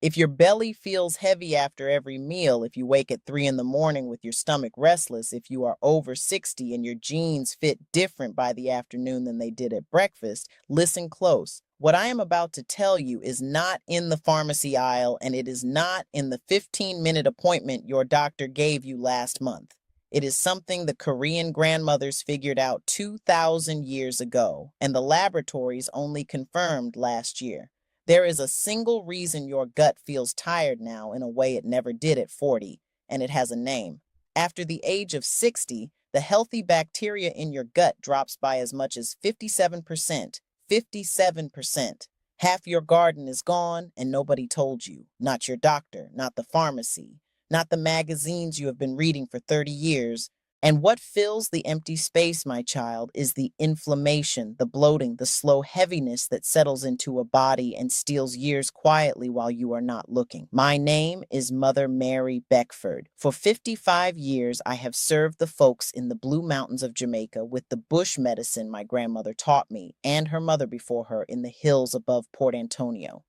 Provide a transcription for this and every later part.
If your belly feels heavy after every meal, if you wake at 3 in the morning with your stomach restless, if you are over 60 and your jeans fit different by the afternoon than they did at breakfast, listen close. What I am about to tell you is not in the pharmacy aisle, and it is not in the 15-minute appointment your doctor gave you last month. It is something the Korean grandmothers figured out 2,000 years ago, and the laboratories only confirmed last year. There is a single reason your gut feels tired now in a way it never did at 40, and it has a name. After the age of 60, the healthy bacteria in your gut drops by as much as 57%. 57%. Half your garden is gone, and nobody told you. Not your doctor, not the pharmacy, not the magazines you have been reading for 30 years. And what fills the empty space, my child, is the inflammation, the bloating, the slow heaviness that settles into a body and steals years quietly while you are not looking. My name is Mother Mary Beckford. For 55 years, I have served the folks in the Blue Mountains of Jamaica with the bush medicine my grandmother taught me and her mother before her in the hills above Port Antonio.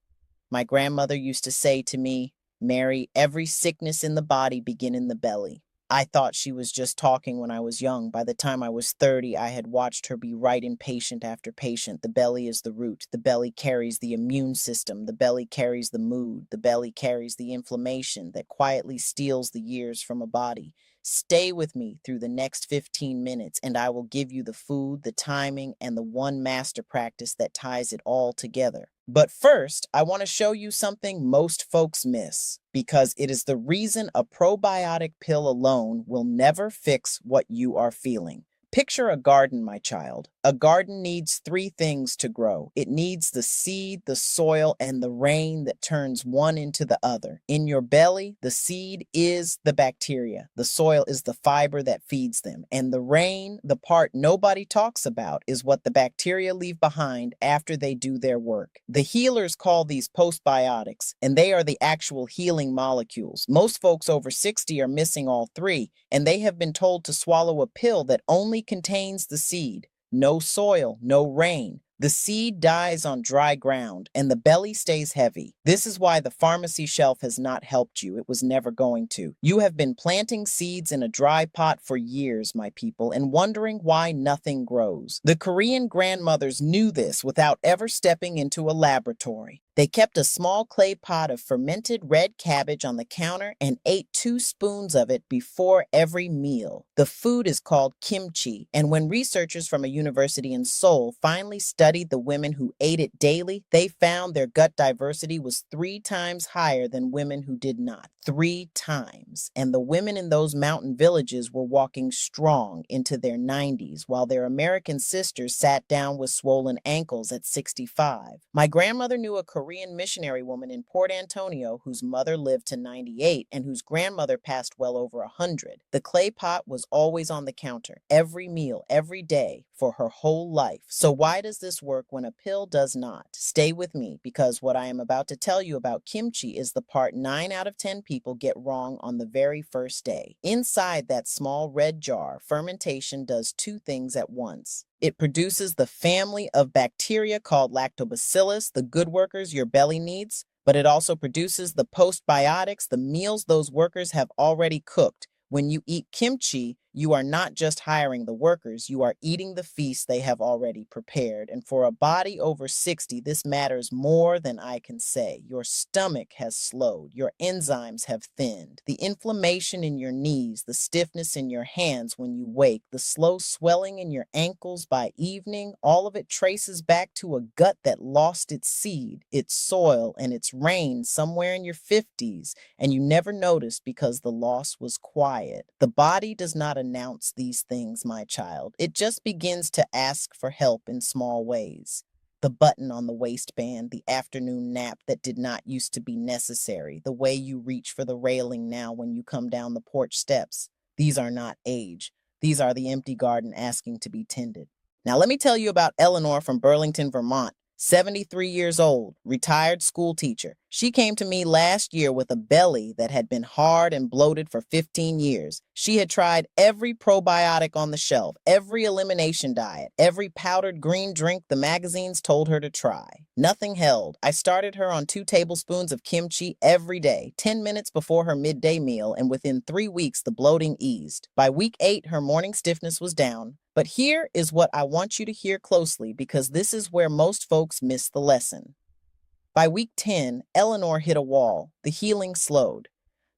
My grandmother used to say to me, "Mary, every sickness in the body begin in the belly." I thought she was just talking when I was young. By the time I was 30, I had watched her be right in patient after patient. The belly is the root. The belly carries the immune system. The belly carries the mood. The belly carries the inflammation that quietly steals the years from a body. Stay with me through the next 15 minutes, and I will give you the food, the timing, and the one master practice that ties it all together. But first, I want to show you something most folks miss, because it is the reason a probiotic pill alone will never fix what you are feeling. Picture a garden, my child. A garden needs three things to grow. It needs the seed, the soil, and the rain that turns one into the other. In your belly, the seed is the bacteria. The soil is the fiber that feeds them. And the rain, the part nobody talks about, is what the bacteria leave behind after they do their work. The healers call these postbiotics, and they are the actual healing molecules. Most folks over 60 are missing all three, and they have been told to swallow a pill that only contains the seed. No soil, no rain. The seed dies on dry ground, and the belly stays heavy. This is why the pharmacy shelf has not helped you. It was never going to. You have been planting seeds in a dry pot for years, my people, and wondering why nothing grows. The Korean grandmothers knew this without ever stepping into a laboratory. They kept a small clay pot of fermented red cabbage on the counter and ate 2 spoons of it before every meal. The food is called kimchi, and when researchers from a university in Seoul finally studied the women who ate it daily, they found their gut diversity was 3 times higher than women who did not. 3 times. And the women in those mountain villages were walking strong into their 90s, while their American sisters sat down with swollen ankles at 65. My grandmother knew a Korean missionary woman in Port Antonio whose mother lived to 98 and whose grandmother passed well over 100. The clay pot was always on the counter, every meal, every day, for her whole life. So why does this work when a pill does not? Stay with me, because what I am about to tell you about kimchi is the part 9 out of 10 people get wrong on the very first day. Inside that small red jar, fermentation does 2 things at once. It produces the family of bacteria called lactobacillus, the good workers your belly needs, but it also produces the postbiotics, the meals those workers have already cooked. When you eat kimchi, you are not just hiring the workers, you are eating the feast they have already prepared. And for a body over 60, this matters more than I can say. Your stomach has slowed, your enzymes have thinned. The inflammation in your knees, the stiffness in your hands when you wake, the slow swelling in your ankles by evening, all of it traces back to a gut that lost its seed, its soil, and its rain somewhere in your 50s, and you never noticed because the loss was quiet. The body does not announce these things, my child. It just begins to ask for help in small ways. The button on the waistband, the afternoon nap that did not used to be necessary, the way you reach for the railing now when you come down the porch steps. These are not age. These are the empty garden asking to be tended. Now let me tell you about Eleanor from Burlington, Vermont, 73 years old, retired school teacher. She came to me last year with a belly that had been hard and bloated for 15 years. She had tried every probiotic on the shelf, every elimination diet, every powdered green drink the magazines told her to try. Nothing held. I started her on 2 tablespoons of kimchi every day, 10 minutes before her midday meal, and within 3 weeks the bloating eased. By week 8, her morning stiffness was down. But here is what I want you to hear closely because this is where most folks miss the lesson. By week 10, Eleanor hit a wall. The healing slowed.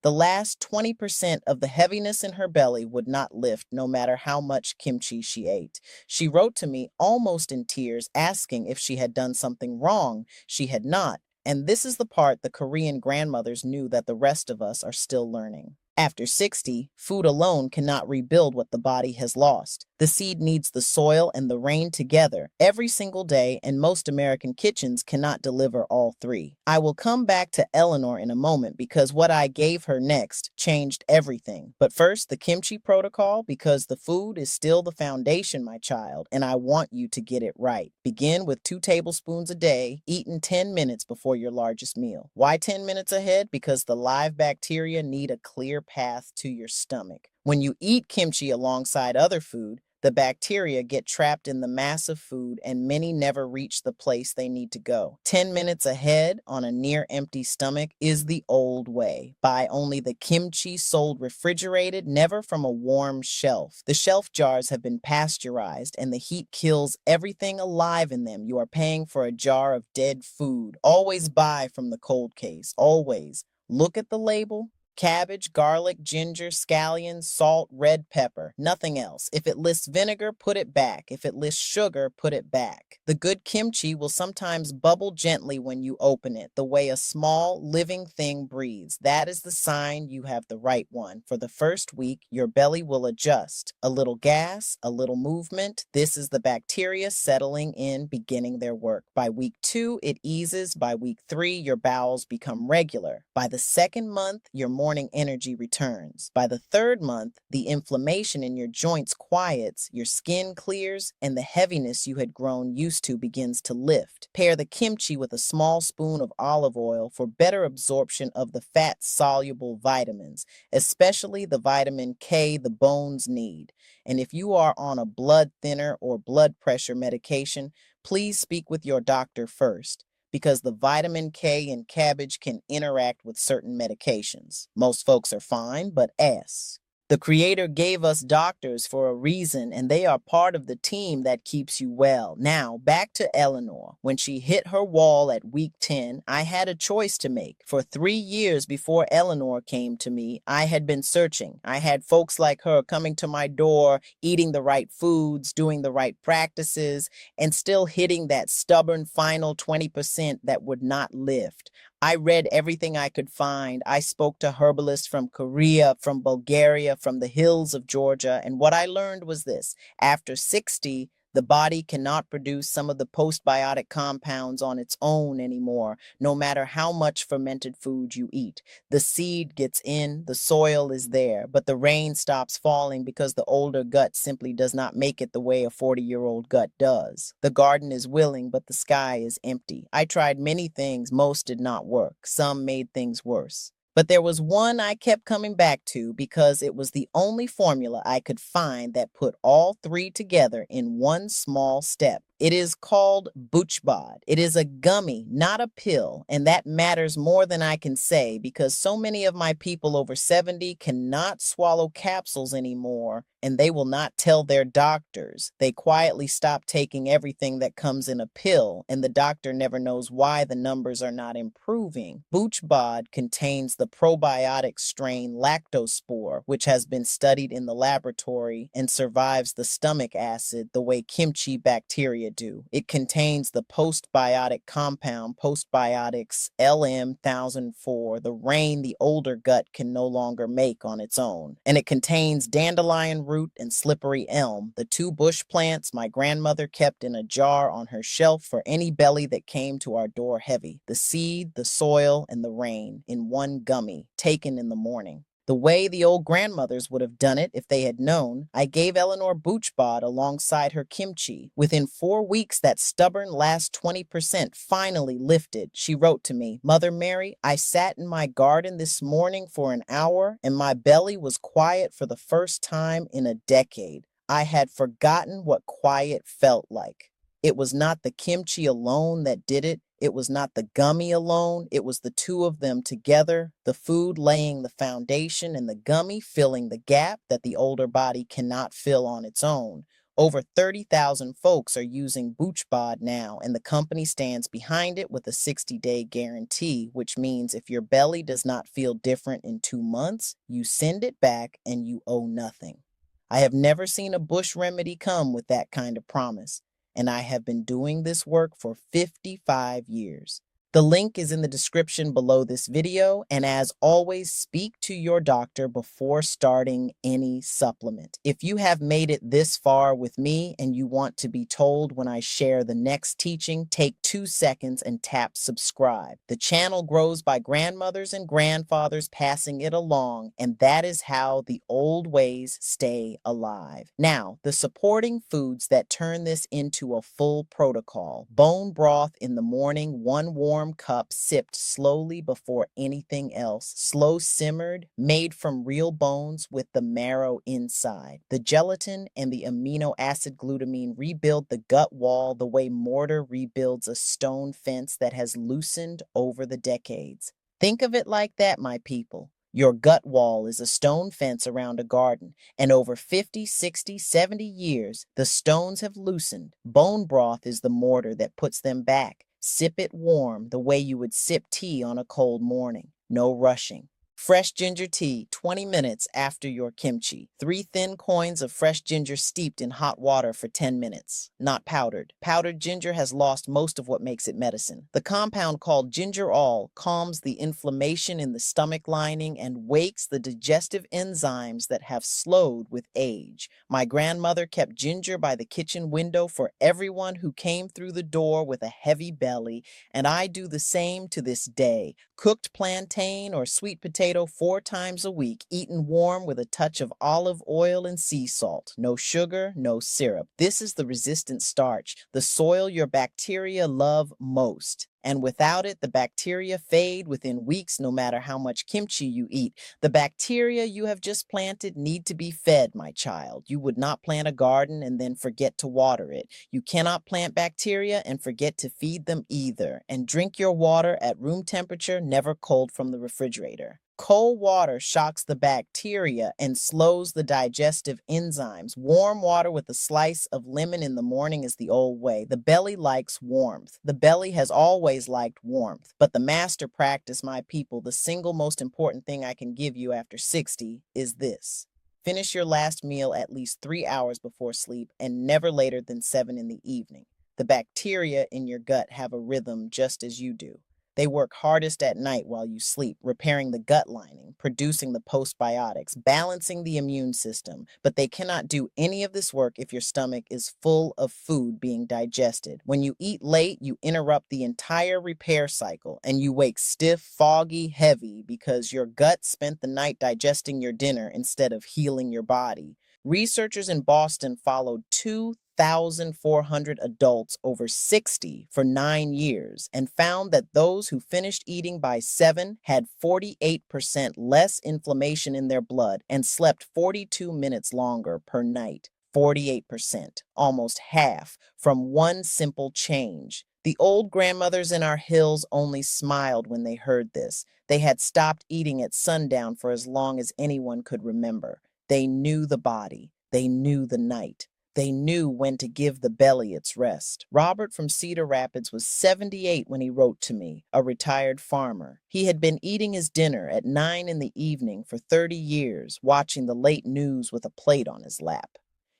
The last 20% of the heaviness in her belly would not lift no matter how much kimchi she ate. She wrote to me almost in tears, asking if she had done something wrong. She had not. And this is the part the Korean grandmothers knew that the rest of us are still learning. After 60, food alone cannot rebuild what the body has lost. The seed needs the soil and the rain together every single day, and most American kitchens cannot deliver all three. I will come back to Eleanor in a moment because what I gave her next changed everything. But first, the kimchi protocol, because the food is still the foundation, my child, and I want you to get it right. Begin with 2 tablespoons a day, eaten 10 minutes before your largest meal. Why 10 minutes ahead? Because the live bacteria need a clear path to your stomach. When you eat kimchi alongside other food, the bacteria get trapped in the mass of food and many never reach the place they need to go. 10 minutes ahead on a near empty stomach is the old way. Buy only the kimchi sold refrigerated, never from a warm shelf. The shelf jars have been pasteurized and the heat kills everything alive in them. You are paying for a jar of dead food. Always buy from the cold case. Always. Look at the label. Cabbage, garlic, ginger, scallions, salt, red pepper, nothing else. If it lists vinegar, put it back. If it lists sugar, put it back. The good kimchi will sometimes bubble gently when you open it, the way a small, living thing breathes. That is the sign you have the right one. For the first week, your belly will adjust. A little gas, a little movement. This is the bacteria settling in, beginning their work. By week 2, it eases. By week 3, your bowels become regular. By the second month, your morning energy returns. By the third month, the inflammation in your joints quiets, your skin clears, and the heaviness you had grown used to begins to lift. Pair the kimchi with a small spoon of olive oil for better absorption of the fat-soluble vitamins, especially the vitamin K the bones need. And if you are on a blood thinner or blood pressure medication, please speak with your doctor first, because the vitamin K in cabbage can interact with certain medications. Most folks are fine, but ask. The Creator gave us doctors for a reason, and they are part of the team that keeps you well. Now, back to Eleanor. When she hit her wall at week 10, I had a choice to make. For 3 years before Eleanor came to me, I had been searching. I had folks like her coming to my door, eating the right foods, doing the right practices, and still hitting that stubborn final 20% that would not lift. I read everything I could find. I spoke to herbalists from Korea, from Bulgaria, from the hills of Georgia, and what I learned was this. After 60, the body cannot produce some of the postbiotic compounds on its own anymore, no matter how much fermented food you eat. The seed gets in, the soil is there, but the rain stops falling because the older gut simply does not make it the way a 40-year-old gut does. The garden is willing, but the sky is empty. I tried many things, most did not work. Some made things worse. But there was one I kept coming back to because it was the only formula I could find that put all three together in one small step. It is called BoochBod. It is a gummy, not a pill, and that matters more than I can say because so many of my people over 70 cannot swallow capsules anymore, and they will not tell their doctors. They quietly stop taking everything that comes in a pill, and the doctor never knows why the numbers are not improving. BoochBod contains the probiotic strain lactospore, which has been studied in the laboratory and survives the stomach acid the way kimchi bacteria do. It contains the postbiotic compound, postbiotics LM1004, the rain the older gut can no longer make on its own. And it contains dandelion root and slippery elm, the two bush plants my grandmother kept in a jar on her shelf for any belly that came to our door heavy. The seed, the soil, and the rain in one gummy, taken in the morning. The way the old grandmothers would have done it if they had known, I gave Eleanor BoochBod alongside her kimchi. Within 4 weeks, that stubborn last 20% finally lifted. She wrote to me, "Mother Mary, I sat in my garden this morning for an hour and my belly was quiet for the first time in a decade. I had forgotten what quiet felt like." It was not the kimchi alone that did it. It was not the gummy alone. It was the two of them together, the food laying the foundation and the gummy filling the gap that the older body cannot fill on its own. Over 30,000 folks are using BoochBod now, and the company stands behind it with a 60-day guarantee, which means if your belly does not feel different in 2 months, you send it back and you owe nothing. I have never seen a bush remedy come with that kind of promise, and I have been doing this work for 55 years. The link is in the description below this video, and as always, speak to your doctor before starting any supplement. If you have made it this far with me and you want to be told when I share the next teaching, take 2 seconds and tap subscribe. The channel grows by grandmothers and grandfathers passing it along, and that is how the old ways stay alive. Now, the supporting foods that turn this into a full protocol. Bone broth in the morning, 1 warm cup sipped slowly before anything else. Slow simmered, made from real bones with the marrow inside. The gelatin and the amino acid glutamine rebuild the gut wall the way mortar rebuilds a stone fence that has loosened over the decades. Think of it like that, my people. Your gut wall is a stone fence around a garden, and over 50, 60, 70 years, the stones have loosened. Bone broth is the mortar that puts them back. Sip it warm, the way you would sip tea on a cold morning. No rushing. Fresh ginger tea, 20 minutes after your kimchi. 3 thin coins of fresh ginger steeped in hot water for 10 minutes. Not powdered. Powdered ginger has lost most of what makes it medicine. The compound called gingerol calms the inflammation in the stomach lining and wakes the digestive enzymes that have slowed with age. My grandmother kept ginger by the kitchen window for everyone who came through the door with a heavy belly, and I do the same to this day. Cooked plantain or sweet potato 4 times a week, eaten warm with a touch of olive oil and sea salt. No sugar, no syrup. This is the resistant starch, the soil your bacteria love most. And without it, the bacteria fade within weeks no matter how much kimchi you eat. The bacteria you have just planted need to be fed, my child. You would not plant a garden and then forget to water it. You cannot plant bacteria and forget to feed them either. And drink your water at room temperature, never cold from the refrigerator. Cold water shocks the bacteria and slows the digestive enzymes. Warm water with a slice of lemon in the morning is the old way. The belly likes warmth. The belly has always liked warmth. But the master practice, my people, the single most important thing I can give you after 60 is this. Finish your last meal at least 3 hours before sleep and never later than 7 in the evening. The bacteria in your gut have a rhythm just as you do. They work hardest at night while you sleep, repairing the gut lining, producing the postbiotics, balancing the immune system. But they cannot do any of this work if your stomach is full of food being digested. When you eat late, you interrupt the entire repair cycle and you wake stiff, foggy, heavy because your gut spent the night digesting your dinner instead of healing your body. Researchers in Boston followed 2,400 adults over 60 for 9 years and found that those who finished eating by 7 had 48% less inflammation in their blood and slept 42 minutes longer per night. 48%, almost half, from one simple change. The old grandmothers in our hills only smiled when they heard this. They had stopped eating at sundown for as long as anyone could remember. They knew the body. They knew the night. They knew when to give the belly its rest. Robert from Cedar Rapids was 78 when he wrote to me, a retired farmer. He had been eating his dinner at 9 in the evening for 30 years, watching the late news with a plate on his lap.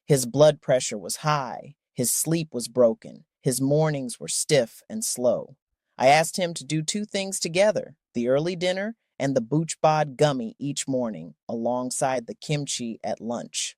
His blood pressure was high. His sleep was broken. His mornings were stiff and slow. I asked him to do 2 things together, the early dinner and the BoochBod gummy each morning, alongside the kimchi at lunch.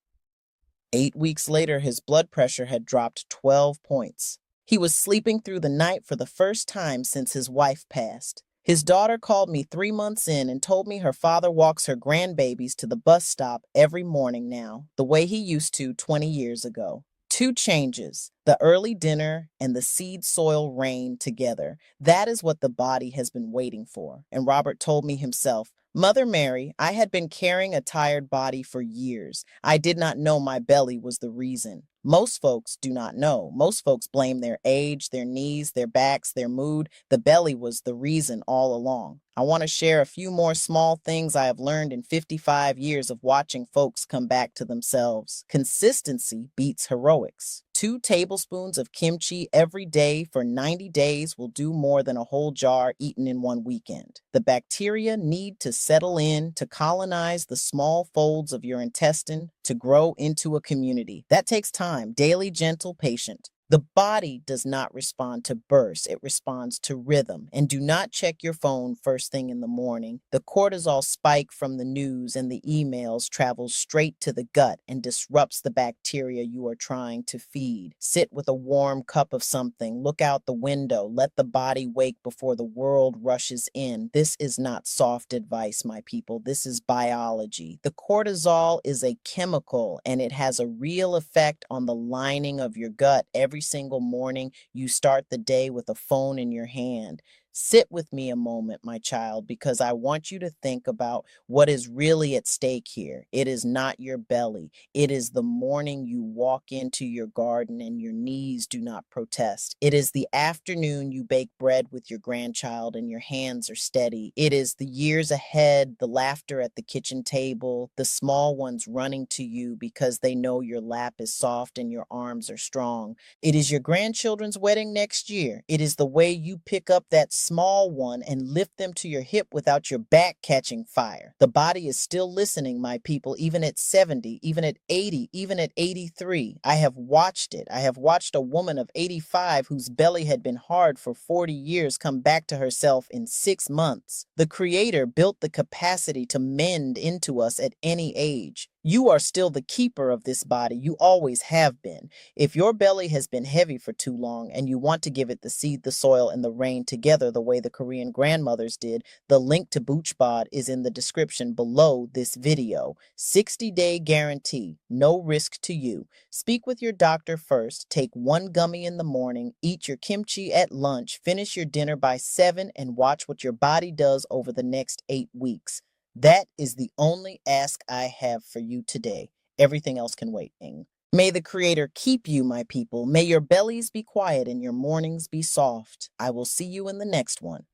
8 weeks later, his blood pressure had dropped 12 points. He was sleeping through the night for the first time since his wife passed. His daughter called me 3 months in and told me her father walks her grandbabies to the bus stop every morning now, the way he used to 20 years ago. Two changes, the early dinner and the seed soil rain together. That is what the body has been waiting for. And Robert told me himself, Mother Mary, I had been carrying a tired body for years. I did not know my belly was the reason. Most folks do not know. Most folks blame their age, their knees, their backs, their mood. The belly was the reason all along. I want to share a few more small things I have learned in 55 years of watching folks come back to themselves. Consistency beats heroics. 2 tablespoons of kimchi every day for 90 days will do more than a whole jar eaten in one weekend. The bacteria need to settle in, to colonize the small folds of your intestine, to grow into a community. That takes time, daily, gentle, patient. The body does not respond to bursts, it responds to rhythm. And do not check your phone first thing in the morning. The cortisol spike from the news and the emails travels straight to the gut and disrupts the bacteria you are trying to feed. Sit with a warm cup of something, look out the window, let the body wake before the world rushes in. This is not soft advice, my people. This is biology. The cortisol is a chemical and it has a real effect on the lining of your gut. Every single morning, you start the day with a phone in your hand. Sit with me a moment, my child, because I want you to think about what is really at stake here. It is not your belly. It is the morning you walk into your garden and your knees do not protest. It is the afternoon you bake bread with your grandchild and your hands are steady. It is the years ahead, the laughter at the kitchen table, the small ones running to you because they know your lap is soft and your arms are strong. It is your grandchildren's wedding next year. It is the way you pick up that small one and lift them to your hip without your back catching fire. The body is still listening, my people, even at 70, even at 80, even at 83. I have watched it. I have watched a woman of 85 whose belly had been hard for 40 years come back to herself in 6 months. The Creator built the capacity to mend into us at any age. You are still the keeper of this body. You always have been. If your belly has been heavy for too long and you want to give it the seed, the soil, and the rain together the way the Korean grandmothers did, the link to BoochBod is in the description below this video. 60-day guarantee, no risk to you. Speak with your doctor first, take 1 gummy in the morning, eat your kimchi at lunch, finish your dinner by 7, and watch what your body does over the next 8 weeks. That is the only ask I have for you today. Everything else can wait. May the Creator keep you, my people. May your bellies be quiet and your mornings be soft. I will see you in the next one.